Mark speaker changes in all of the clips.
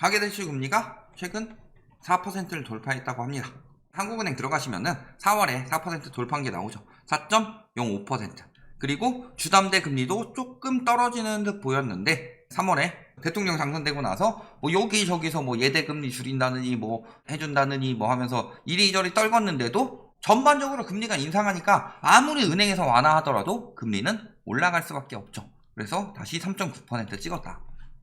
Speaker 1: 가계대출 금리가 최근 4%를 돌파했다고 합니다. 한국은행 들어가시면은 4월에 4% 돌파한 게 나오죠. 4.05%. 그리고 주담대 금리도 조금 떨어지는 듯 보였는데 3월에 대통령 당선되고 나서 뭐 여기저기서 뭐 예대 금리 줄인다느니 뭐 해준다느니 뭐 하면서 이리저리 떨궜는데도 전반적으로 금리가 인상하니까 아무리 은행에서 완화하더라도 금리는 올라갈 수밖에 없죠. 그래서 다시 3.9% 찍었다.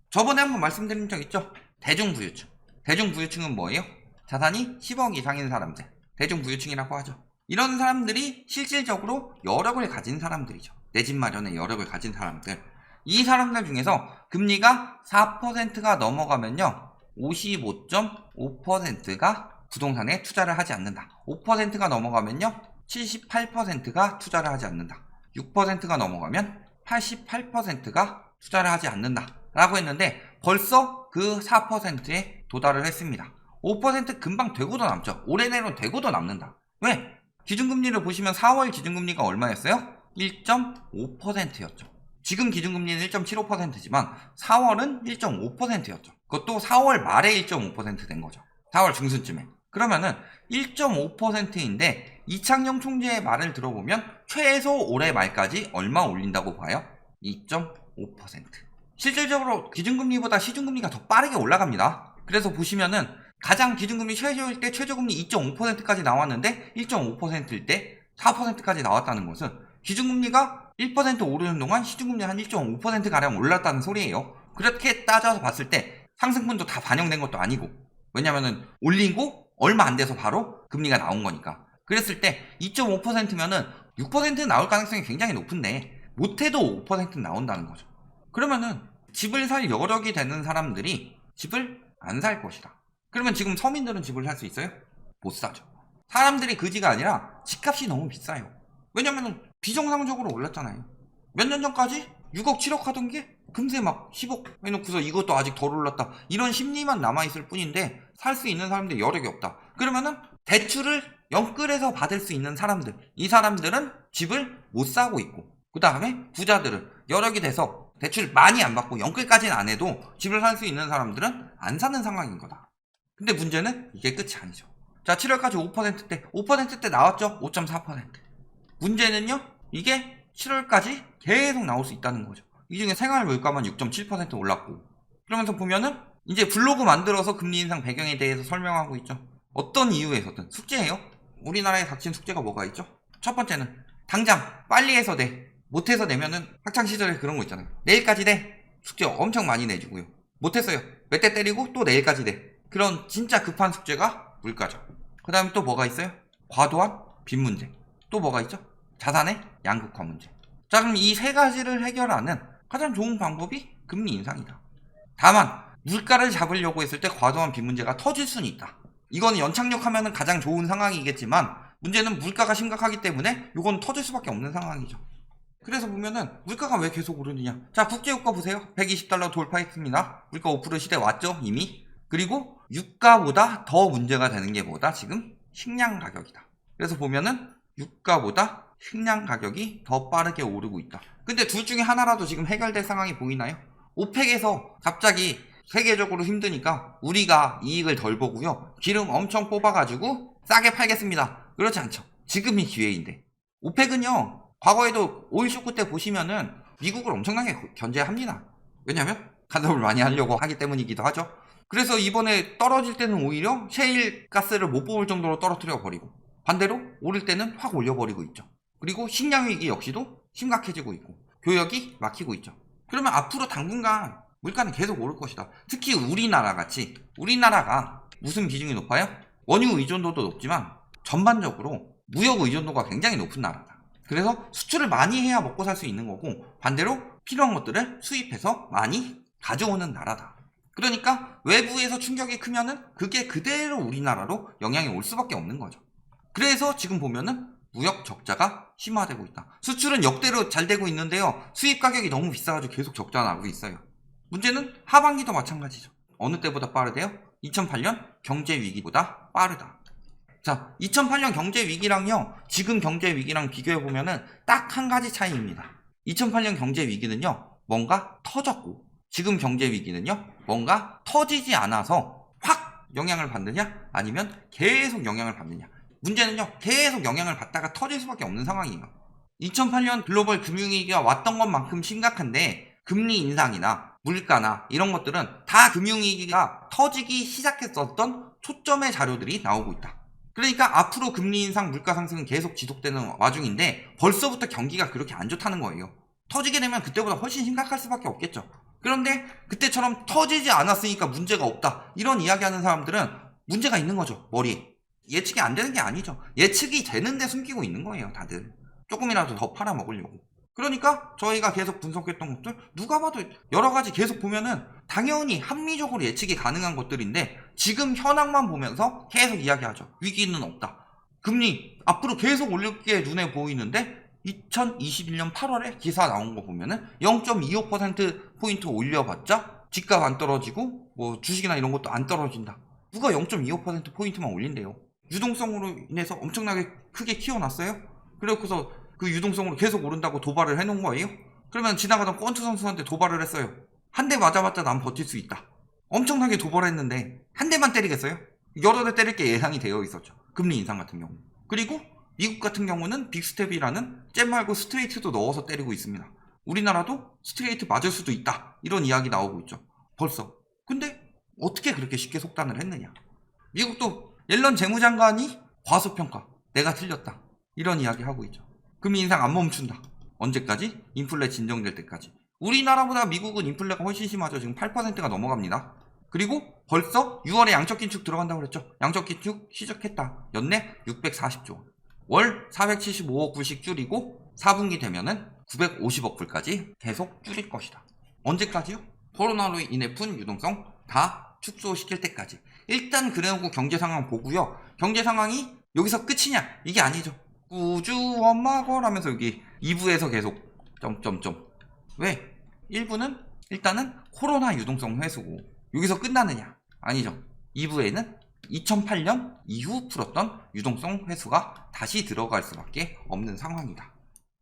Speaker 1: 저번에 한번 말씀드린 적 있죠? 대중부유층. 대중부유층은 뭐예요? 자산이 10억 이상인 사람들. 대중부유층이라고 하죠. 이런 사람들이 실질적으로 여력을 가진 사람들이죠. 내 집 마련에 여력을 가진 사람들. 이 사람들 중에서 금리가 4%가 넘어가면요 55.5%가 부동산에 투자를 하지 않는다. 5%가 넘어가면요 78%가 투자를 하지 않는다. 6%가 넘어가면 88%가 투자를 하지 않는다 라고 했는데 벌써 그 4%에 도달을 했습니다. 5% 금방 되고도 남죠. 올해 내로 되고도 남는다. 왜? 기준금리를 보시면 4월 기준금리가 얼마였어요? 1.5%였죠. 지금 기준금리는 1.75%지만 4월은 1.5%였죠. 그것도 4월 말에 1.5% 된 거죠. 4월 중순쯤에. 그러면은 1.5%인데 이창용 총재의 말을 들어보면 최소 올해 말까지 얼마 올린다고 봐요? 2.5%. 실질적으로 기준금리보다 시중금리가 더 빠르게 올라갑니다. 그래서 보시면은 가장 기준금리 최저일 때 최저금리 2.5%까지 나왔는데 1.5%일 때 4%까지 나왔다는 것은 기준금리가 1% 오르는 동안 시중금리 한 1.5%가량 올랐다는 소리예요. 그렇게 따져서 봤을 때 상승분도 다 반영된 것도 아니고 왜냐면은 올리고 얼마 안 돼서 바로 금리가 나온 거니까. 그랬을 때 2.5%면은 6% 나올 가능성이 굉장히 높은데 못해도 5% 나온다는 거죠. 그러면은 집을 살 여력이 되는 사람들이 집을 안 살 것이다. 그러면 지금 서민들은 집을 살 수 있어요? 못 사죠. 사람들이 그지가 아니라 집값이 너무 비싸요. 왜냐면은 비정상적으로 올랐잖아요. 몇 년 전까지 6억 7억 하던 게 금세 막 10억 해놓고서 이것도 아직 덜 올랐다 이런 심리만 남아있을 뿐인데 살 수 있는 사람들이 여력이 없다. 그러면은 대출을 연끌해서 받을 수 있는 사람들, 이 사람들은 집을 못 사고 있고 그 다음에 부자들은 여력이 돼서 대출 많이 안 받고 연끌까지는 안 해도 집을 살 수 있는 사람들은 안 사는 상황인 거다. 근데 문제는 이게 끝이 아니죠. 자, 7월까지 5%대 5%대 나왔죠? 5.4%. 문제는요 이게 7월까지 계속 나올 수 있다는 거죠. 이 중에 생활물가만 6.7% 올랐고 그러면서 보면은 이제 블로그 만들어서 금리 인상 배경에 대해서 설명하고 있죠. 어떤 이유에서든 숙제예요. 우리나라에 닥친 숙제가 뭐가 있죠? 첫 번째는 당장 빨리 해서 내 못해서 내면은 학창시절에 그런 거 있잖아요. 내일까지 내 숙제 엄청 많이 내주고요. 못했어요. 몇 대 때리고 또 내일까지 내 그런 진짜 급한 숙제가 물가죠. 그 다음에 또 뭐가 있어요? 과도한 빚 문제. 또 뭐가 있죠? 자산의 양극화 문제. 자, 그럼 이 세 가지를 해결하는 가장 좋은 방법이 금리 인상이다. 다만 물가를 잡으려고 했을 때 과도한 빚 문제가 터질 수는 있다. 이건 연착륙하면 가장 좋은 상황이겠지만 문제는 물가가 심각하기 때문에 이건 터질 수밖에 없는 상황이죠. 그래서 보면은 물가가 왜 계속 오르느냐. 자, 국제유가 보세요. 120달러 돌파했습니다. 물가 5% 시대 왔죠 이미. 그리고 유가보다 더 문제가 되는 게 뭐다? 지금 식량 가격이다. 그래서 보면은 유가보다 식량 가격이 더 빠르게 오르고 있다. 근데 둘 중에 하나라도 지금 해결될 상황이 보이나요? 오펙에서 갑자기 세계적으로 힘드니까 우리가 이익을 덜 보고요. 기름 엄청 뽑아가지고 싸게 팔겠습니다. 그렇지 않죠. 지금이 기회인데. 오펙은요. 과거에도 오일 쇼크 때 보시면은 미국을 엄청나게 견제합니다. 왜냐면 간섭을 많이 하려고 하기 때문이기도 하죠. 그래서 이번에 떨어질 때는 오히려 셰일 가스를 못 뽑을 정도로 떨어뜨려 버리고 반대로 오를 때는 확 올려버리고 있죠. 그리고 식량 위기 역시도 심각해지고 있고 교역이 막히고 있죠. 그러면 앞으로 당분간 물가는 계속 오를 것이다. 특히 우리나라 같이 우리나라가 무슨 비중이 높아요? 원유 의존도도 높지만 전반적으로 무역 의존도가 굉장히 높은 나라다. 그래서 수출을 많이 해야 먹고 살 수 있는 거고 반대로 필요한 것들을 수입해서 많이 가져오는 나라다. 그러니까 외부에서 충격이 크면은 그게 그대로 우리나라로 영향이 올 수밖에 없는 거죠. 그래서 지금 보면은 무역 적자가 심화되고 있다. 수출은 역대로 잘 되고 있는데요. 수입 가격이 너무 비싸가지고 계속 적자 나고 있어요. 문제는 하반기도 마찬가지죠. 어느 때보다 빠르대요? 2008년 경제 위기보다 빠르다. 자, 2008년 경제 위기랑요. 지금 경제 위기랑 비교해 보면은 딱 한 가지 차이입니다. 2008년 경제 위기는요. 뭔가 터졌고 지금 경제 위기는요, 뭔가 터지지 않아서 확 영향을 받느냐, 아니면 계속 영향을 받느냐. 문제는요, 계속 영향을 받다가 터질 수밖에 없는 상황이에요. 2008년 글로벌 금융위기가 왔던 것만큼 심각한데, 금리 인상이나 물가나 이런 것들은 다 금융위기가 터지기 시작했었던 초점의 자료들이 나오고 있다. 그러니까 앞으로 금리 인상, 물가 상승은 계속 지속되는 와중인데 벌써부터 경기가 그렇게 안 좋다는 거예요. 터지게 되면 그때보다 훨씬 심각할 수밖에 없겠죠. 그런데 그때처럼 터지지 않았으니까 문제가 없다, 이런 이야기하는 사람들은 문제가 있는 거죠, 머리에. 예측이 안 되는 게 아니죠. 예측이 되는데 숨기고 있는 거예요, 다들. 조금이라도 더 팔아먹으려고. 그러니까 저희가 계속 분석했던 것들 누가 봐도 여러 가지 계속 보면은 당연히 합리적으로 예측이 가능한 것들인데, 지금 현황만 보면서 계속 이야기하죠. 위기는 없다, 금리 앞으로 계속 올릴 게 눈에 보이는데 2021년 8월에 기사 나온 거 보면은 0.25%포인트 올려봤자 집값 안 떨어지고 뭐 주식이나 이런 것도 안 떨어진다. 누가 0.25%포인트만 올린대요? 유동성으로 인해서 엄청나게 크게 키워놨어요? 그래서 그 유동성으로 계속 오른다고 도발을 해놓은 거예요? 그러면 지나가던 권투 선수한테 도발을 했어요. 한 대 맞아봤자 난 버틸 수 있다. 엄청나게 도발했는데 한 대만 때리겠어요? 여러 대 때릴 게 예상이 되어 있었죠. 금리 인상 같은 경우. 그리고 미국 같은 경우는 빅스텝이라는 잼 말고 스트레이트도 넣어서 때리고 있습니다. 우리나라도 스트레이트 맞을 수도 있다, 이런 이야기 나오고 있죠, 벌써. 근데 어떻게 그렇게 쉽게 속단을 했느냐. 미국도 옐런 재무장관이 과소평가, 내가 틀렸다, 이런 이야기 하고 있죠. 금리 인상 안 멈춘다. 언제까지? 인플레 진정될 때까지. 우리나라보다 미국은 인플레가 훨씬 심하죠. 지금 8%가 넘어갑니다. 그리고 벌써 6월에 양적긴축 들어간다고 그랬죠. 양적긴축 시작했다. 연내 640조 원. 월 475억 불씩 줄이고 4분기 되면은 950억 불까지 계속 줄일 것이다. 언제까지요? 코로나로 인해 푼 유동성 다 축소시킬 때까지. 일단 그래놓고 경제 상황 보고요. 경제 상황이 여기서 끝이냐? 이게 아니죠. 우주 엄마걸 하면서 여기 2부에서 계속 점점점. 왜? 1부는 일단은 코로나 유동성 회수고 여기서 끝나느냐? 아니죠. 2부에는 2008년 이후 풀었던 유동성 회수가 다시 들어갈 수밖에 없는 상황이다.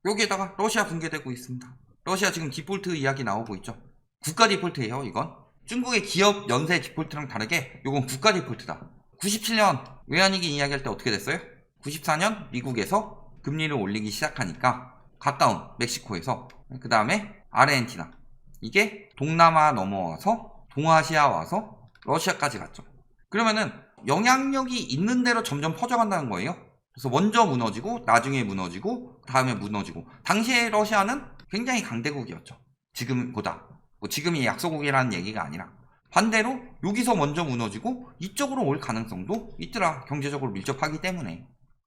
Speaker 1: 여기에다가 러시아 붕괴되고 있습니다. 러시아 지금 디폴트 이야기 나오고 있죠. 국가 디폴트예요, 이건. 중국의 기업 연쇄 디폴트랑 다르게 이건 국가 디폴트다. 97년 외환위기 이야기할 때 어떻게 됐어요? 94년 미국에서 금리를 올리기 시작하니까 가까운 멕시코에서, 그 다음에 아르헨티나, 이게 동남아 넘어와서 동아시아 와서 러시아까지 갔죠. 그러면은 영향력이 있는 대로 점점 퍼져간다는 거예요. 그래서 먼저 무너지고 나중에 무너지고 다음에 무너지고. 당시에 러시아는 굉장히 강대국이었죠. 지금보다. 뭐 지금이 약소국이라는 얘기가 아니라 반대로 여기서 먼저 무너지고 이쪽으로 올 가능성도 있더라. 경제적으로 밀접하기 때문에.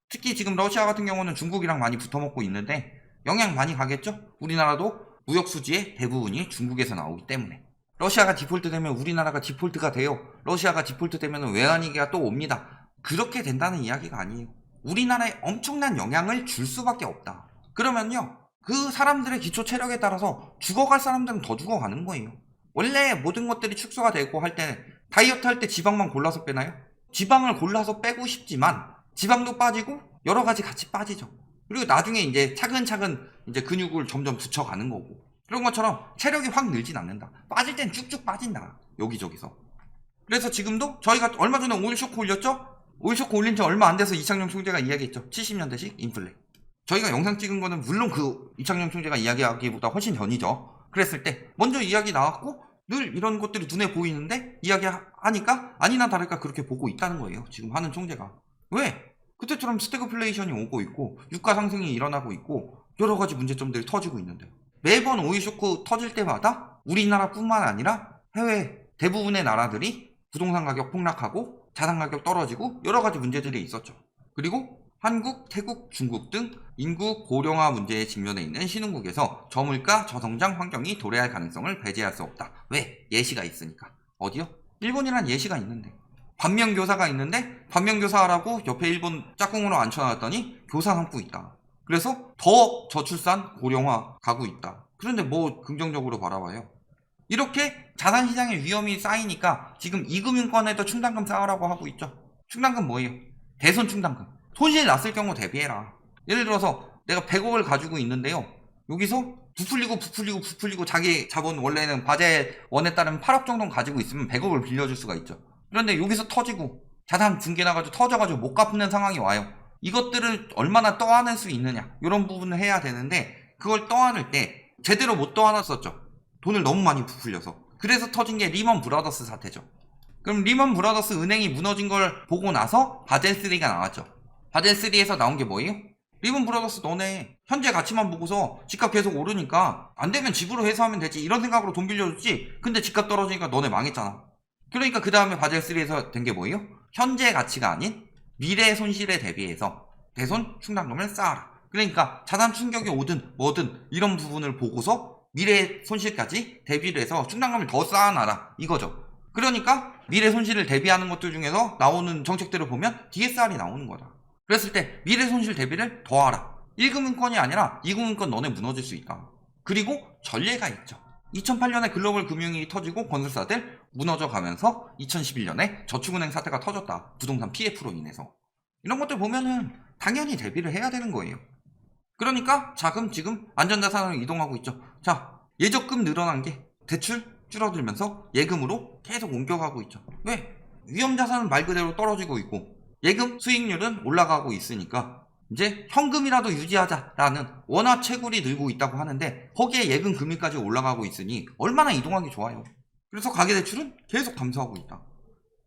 Speaker 1: 특히 지금 러시아 같은 경우는 중국이랑 많이 붙어먹고 있는데 영향 많이 가겠죠? 우리나라도 무역수지의 대부분이 중국에서 나오기 때문에. 러시아가 디폴트 되면 우리나라가 디폴트가 돼요. 러시아가 디폴트 되면 외환위기가 또 옵니다. 그렇게 된다는 이야기가 아니에요. 우리나라에 엄청난 영향을 줄 수밖에 없다. 그러면요, 그 사람들의 기초 체력에 따라서 죽어갈 사람들은 더 죽어가는 거예요. 원래 모든 것들이 축소가 되고 할 때 다이어트 할 때 지방만 골라서 빼나요? 지방을 골라서 빼고 싶지만 지방도 빠지고 여러 가지 같이 빠지죠. 그리고 나중에 이제 차근차근 이제 근육을 점점 붙여가는 거고. 그런 것처럼 체력이 확 늘진 않는다. 빠질 땐 쭉쭉 빠진다. 여기저기서. 그래서 지금도 저희가 얼마 전에 오일 쇼크 올렸죠? 오일 쇼크 올린 지 얼마 안 돼서 이창용 총재가 이야기했죠. 70년대식 인플레. 저희가 영상 찍은 거는 물론 그 이창용 총재가 이야기하기보다 훨씬 전이죠. 그랬을 때 먼저 이야기 나왔고 늘 이런 것들이 눈에 보이는데 이야기하니까 아니나 다를까 그렇게 보고 있다는 거예요. 지금 하는 총재가. 왜? 그때처럼 스태그플레이션이 오고 있고 유가 상승이 일어나고 있고 여러 가지 문제점들이 터지고 있는데 매번 오일 쇼크 터질 때마다 우리나라뿐만 아니라 해외 대부분의 나라들이 부동산 가격 폭락하고 자산 가격 떨어지고 여러 가지 문제들이 있었죠. 그리고 한국, 태국, 중국 등 인구 고령화 문제에 직면해 있는 신흥국에서 저물가, 저성장 환경이 도래할 가능성을 배제할 수 없다. 왜? 예시가 있으니까. 어디요? 일본이란 예시가 있는데. 반면교사가 있는데 반면교사라고 옆에 일본 짝꿍으로 앉혀놨더니 교사 삼고 있다. 그래서 더 저출산, 고령화 가고 있다. 그런데 뭐 긍정적으로 바라봐요. 이렇게 자산시장에 위험이 쌓이니까 지금 이금융권에도 충당금 쌓으라고 하고 있죠. 충당금 뭐예요? 대손 충당금. 손실 났을 경우 대비해라. 예를 들어서 내가 100억을 가지고 있는데요. 여기서 부풀리고 자기 자본 원래는 과제 원에 따른 8억 정도 가지고 있으면 100억을 빌려줄 수가 있죠. 그런데 여기서 터지고 자산 붕괴 나가지고 터져가지고 못 갚는 상황이 와요. 이것들을 얼마나 떠안을 수 있느냐 이런 부분을 해야 되는데 그걸 떠안을 때 제대로 못 떠안았었죠. 돈을 너무 많이 부풀려서. 그래서 터진 게 리먼 브라더스 사태죠. 그럼 리먼 브라더스 은행이 무너진 걸 보고 나서 바젤3가 나왔죠. 바젤3에서 나온 게 뭐예요? 리먼 브라더스 너네 현재 가치만 보고서 집값 계속 오르니까 안 되면 집으로 회수하면 되지 이런 생각으로 돈 빌려줬지. 근데 집값 떨어지니까 너네 망했잖아. 그러니까 그 다음에 바젤3에서 된 게 뭐예요? 현재 가치가 아닌 미래 손실에 대비해서 대손 충당금을 쌓아라. 그러니까 자산 충격이 오든 뭐든 이런 부분을 보고서 미래 손실까지 대비를 해서 충당금을 더 쌓아놔라 이거죠. 그러니까 미래 손실을 대비하는 것들 중에서 나오는 정책들을 보면 DSR이 나오는 거다. 그랬을 때 미래 손실 대비를 더하라. 1금융권이 아니라 2금융권 너네 무너질 수 있다. 그리고 전례가 있죠. 2008년에 글로벌 금융위기 터지고 건설사들 무너져 가면서 2011년에 저축은행 사태가 터졌다. 부동산 PF로 인해서. 이런 것들 보면은 당연히 대비를 해야 되는 거예요. 그러니까 자금 지금 안전자산으로 이동하고 있죠. 자, 예적금 늘어난 게 대출 줄어들면서 예금으로 계속 옮겨가고 있죠. 왜? 위험자산은 말 그대로 떨어지고 있고 예금 수익률은 올라가고 있으니까 이제 현금이라도 유지하자라는 원화 채굴이 늘고 있다고 하는데 거기에 예금 금리까지 올라가고 있으니 얼마나 이동하기 좋아요. 그래서 가계대출은 계속 감소하고 있다.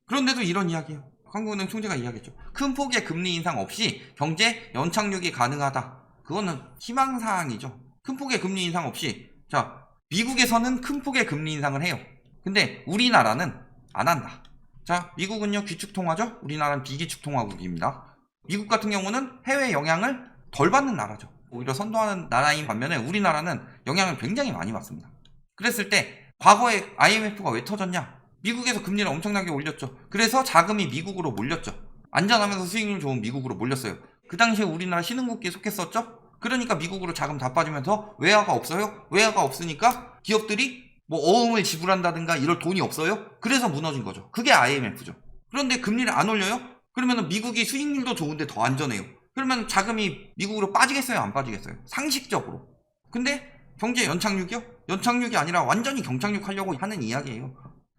Speaker 1: 그런데도 이런 이야기예요. 한국은행 총재가 이야기했죠. 큰 폭의 금리 인상 없이 경제 연착륙이 가능하다. 그거는 희망사항이죠. 큰 폭의 금리 인상 없이. 자, 미국에서는 큰 폭의 금리 인상을 해요. 근데 우리나라는 안 한다. 자, 미국은요 기축통화죠. 우리나라는 비기축통화국입니다. 미국 같은 경우는 해외 영향을 덜 받는 나라죠. 오히려 선도하는 나라인 반면에 우리나라는 영향을 굉장히 많이 받습니다. 그랬을 때 과거에 IMF가 왜 터졌냐? 미국에서 금리를 엄청나게 올렸죠. 그래서 자금이 미국으로 몰렸죠. 안전하면서 수익률 좋은 미국으로 몰렸어요. 그 당시에 우리나라 신흥국기에 속했었죠. 그러니까 미국으로 자금 다 빠지면서 외화가 없어요. 외화가 없으니까 기업들이 뭐 어음을 지불한다든가 이럴 돈이 없어요. 그래서 무너진 거죠. 그게 IMF죠. 그런데 금리를 안 올려요? 그러면 미국이 수익률도 좋은데 더 안전해요. 그러면 자금이 미국으로 빠지겠어요? 안 빠지겠어요? 상식적으로. 근데 경제 연착륙이요? 연착륙이 아니라 완전히 경착륙하려고 하는 이야기예요.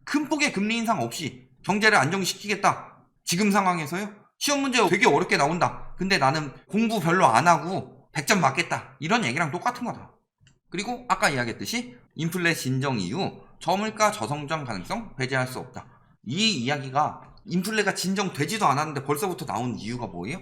Speaker 1: 큰 폭의 금리 인상 없이 경제를 안정시키겠다. 지금 상황에서요? 시험 문제 되게 어렵게 나온다. 근데 나는 공부 별로 안 하고 100점 맞겠다. 이런 얘기랑 똑같은 거다. 그리고 아까 이야기했듯이 인플레 진정 이후 저물가 저성장 가능성 배제할 수 없다. 이 이야기가 인플레가 진정되지도 않았는데 벌써부터 나온 이유가 뭐예요?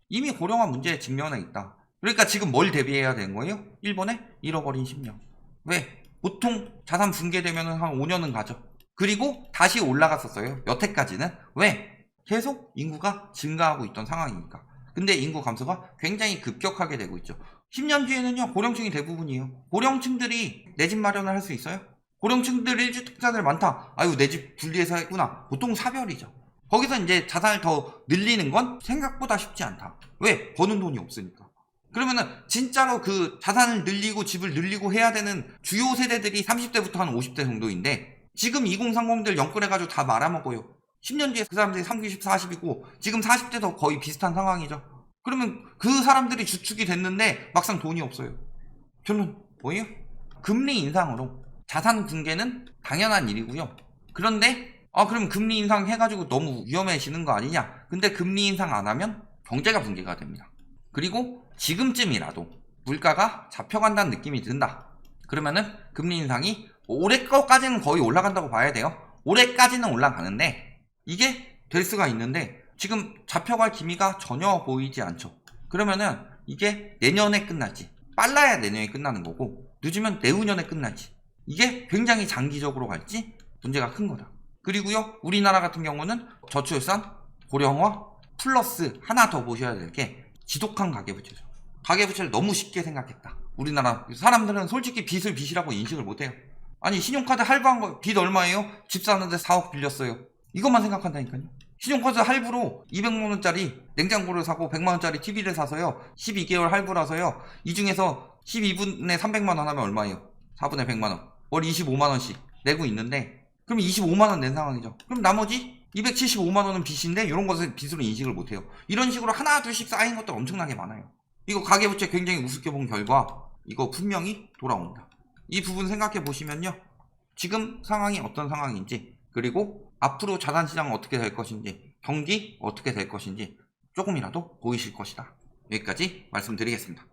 Speaker 1: 이미 고령화 문제에 직면해 있다. 그러니까 지금 뭘 대비해야 되는 거예요? 일본의 잃어버린 10년. 왜? 보통 자산 붕괴되면 한 5년은 가죠. 그리고 다시 올라갔었어요. 여태까지는. 왜? 계속 인구가 증가하고 있던 상황이니까. 근데 인구 감소가 굉장히 급격하게 되고 있죠. 10년 뒤에는요 고령층이 대부분이에요. 고령층들이 내 집 마련을 할 수 있어요? 고령층들 1주택자들 많다. 아유 내 집 분리해서 했구나. 보통 사별이죠. 거기서 이제 자산을 더 늘리는 건 생각보다 쉽지 않다. 왜? 버는 돈이 없으니까. 그러면은 진짜로 그 자산을 늘리고 집을 늘리고 해야 되는 주요 세대들이 30대부터 한 50대 정도인데 지금 2030들 연끌해가지고 다 말아먹어요. 10년 뒤에 그 사람들이 30, 40이고 지금 40대도 거의 비슷한 상황이죠. 그러면 그 사람들이 주축이 됐는데 막상 돈이 없어요. 결론 뭐예요? 금리 인상으로 자산 붕괴는 당연한 일이고요. 그런데 그럼 금리 인상 해가지고 너무 위험해지는 거 아니냐? 근데 금리 인상 안 하면 경제가 붕괴가 됩니다. 그리고 지금쯤이라도 물가가 잡혀간다는 느낌이 든다. 그러면은 금리 인상이 올해 거까지는 거의 올라간다고 봐야 돼요. 올해까지는 올라가는데 이게 될 수가 있는데 지금 잡혀갈 기미가 전혀 보이지 않죠. 그러면은 이게 내년에 끝날지, 빨라야 내년에 끝나는 거고 늦으면 내후년에 끝날지, 이게 굉장히 장기적으로 갈지 문제가 큰 거다. 그리고요 우리나라 같은 경우는 저출산, 고령화 플러스 하나 더 보셔야 될 게 지독한 가계부채죠. 가계부채를 너무 쉽게 생각했다. 우리나라 사람들은 솔직히 빚을 빚이라고 인식을 못해요. 아니 신용카드 할부한 거 빚 얼마예요? 집 사는데 4억 빌렸어요. 이것만 생각한다니까요. 신용카드 할부로 200만원짜리 냉장고를 사고 100만원짜리 TV를 사서요 12개월 할부라서요 이 중에서 12분에 300만원 하면 얼마예요? 4분에 100만원 월 25만원씩 내고 있는데 그럼 25만원 낸 상황이죠. 그럼 나머지 275만원은 빚인데 이런 것을 빚으로 인식을 못해요. 이런 식으로 하나 둘씩 쌓인 것도 엄청나게 많아요. 이거 가계부채 굉장히 우습게 본 결과 이거 분명히 돌아옵니다. 이 부분 생각해 보시면요, 지금 상황이 어떤 상황인지, 그리고 앞으로 자산시장은 어떻게 될 것인지, 경기 어떻게 될 것인지 조금이라도 보이실 것이다. 여기까지 말씀드리겠습니다.